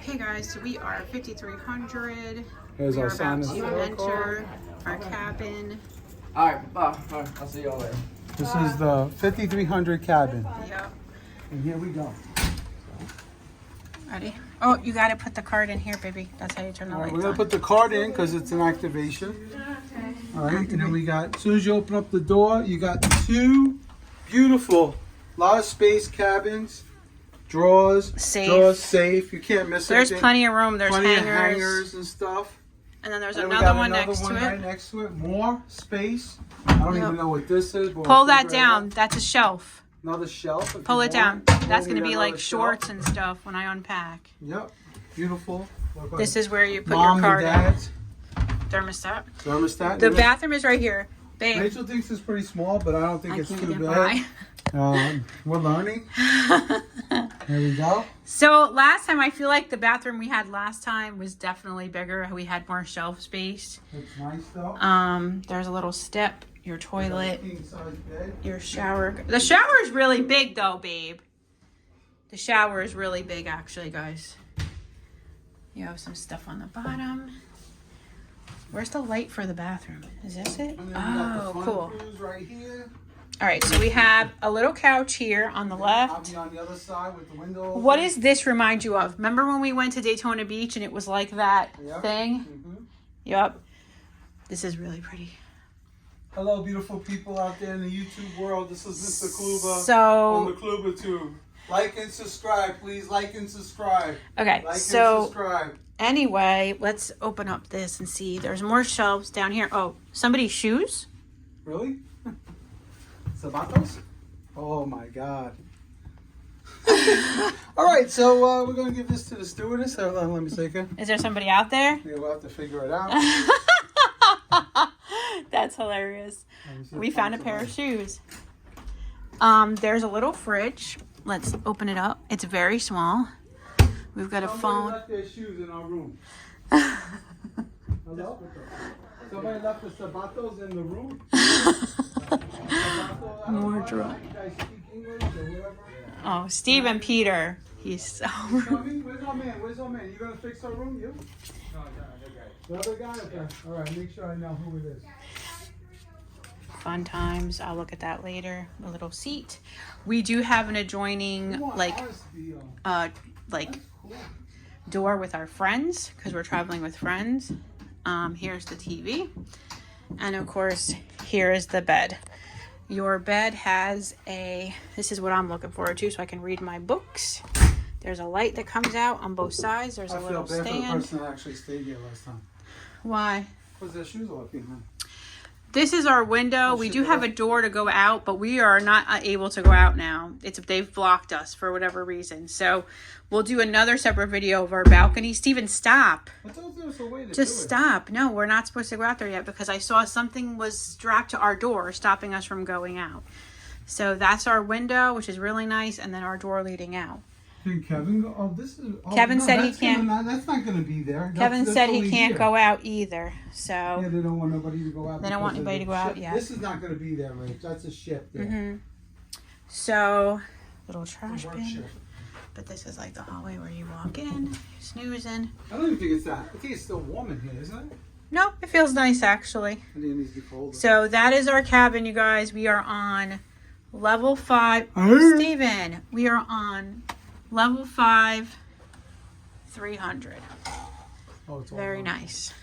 Hey guys, so we are 5300. Here's We our are about sign to enter our cabin. All right, bye. All right, I'll see y'all later. This is the 5300 cabin. Yep. And here we go. Ready? Oh, you gotta put the card in here, baby. That's how you turn the All right, lights we're gonna on. put the card in because it's an activation. All right, and then we got, as soon as you open up the door, you got two beautiful, lot of space cabins, drawers, safe. You can't miss it. There's plenty of room. There's plenty hangers. of hangers and stuff. And then there's And we another got one another next one to right it. next to it. More space. I don't even know what this is. But Pull we'll that figure it down. out. That's a shelf. Another shelf. if Pull you it down. want. That's We gonna got be like another shorts shelf. and stuff when I unpack. Yep. Beautiful. This is where you put Mom your card and Dad's in. Thermostat. thermostat. The bathroom is right here. Babe. Rachel thinks it's pretty small, but I don't think I it's can't too get bad. by. We're learning. Here we go. So last time, I feel like the bathroom we had last time was definitely bigger. We had more shelf space. It's nice though. There's a little step, your toilet, King size bed. your shower. The shower is really big though, babe. The shower is really big actually, guys. You have some stuff on the bottom. Where's the light for the bathroom? Is this it? And then we got the Oh, front cool. cruise right here. All right, so we have a little couch here on the I'll left. be on the other side with the window open. What does this remind you of? Remember when we went to Daytona Beach and it was like that Yep. thing? Mm-hmm. Yep. This is really pretty. Hello, beautiful people out there in the YouTube world. This is Mr. Kluba So- on the Kluba Tube. Like and subscribe, please. Like and subscribe. Okay, Like so and subscribe. anyway, let's open up this and see. There's more shelves down here. Oh, somebody's shoes? Really? Zapatos? Oh my God. All right, so we're going to give this to the stewardess. Hold on, let me take her. Is there somebody out there? Yeah, we'll have to figure it out. That's hilarious. Let me see We if found a I'm pair of somebody. shoes. There's a little fridge. Let's open it up. It's very small. We've got a Somebody phone. left their shoes in our room. Hello? Somebody left the zapatos in the room? More drunk. You guys speak English or whatever? Oh, Steve and Peter. He's so rude. Tommy, where's our man? Where's our man? You gonna fix our room? You? No, the other guy. Okay. All right. Make sure I know who it is. Fun times. I'll look at that later. A little seat. We do have an adjoining You want like ours to be on. like Cool. door with our friends because we're traveling with friends. Here's the TV, and of course here is the bed. Your bed has this is what I'm looking forward to so I can read my books. There's a light that comes out on both sides. There's a I feel little bad for the stand. person that actually stayed here last time. Why? Because their shoes are left behind. This is our window. Oh, We shit, do have a right. door to go out, but we are not able to go out now. They've blocked us for whatever reason. So we'll do another separate video of our balcony. Steven, stop. I thought there was a way to do Just it. stop. No, we're not supposed to go out there yet because I saw something was strapped to our door stopping us from going out. So that's our window, which is really nice, and then our door leading out. Can Kevin go? Oh, this is. Oh, Kevin said he that's can't- That's not going to be there. Kevin That's said he only can't here. go out either. Yeah, So, they don't want nobody to go out. They don't want because of anybody the to go out ship. yet. This is not going to be there, Rach. That's a ship there. so little trash Work bin. ship. But this is like the hallway where you walk in, snoozing. I don't even think it's that. I think it's still warm in here, isn't it? No, it feels nice actually. I think it needs to be colder. So that is our cabin, you guys. We are on level 5. Hey. Steven, we are on level 5, 300. Oh, it's all Very warm. nice.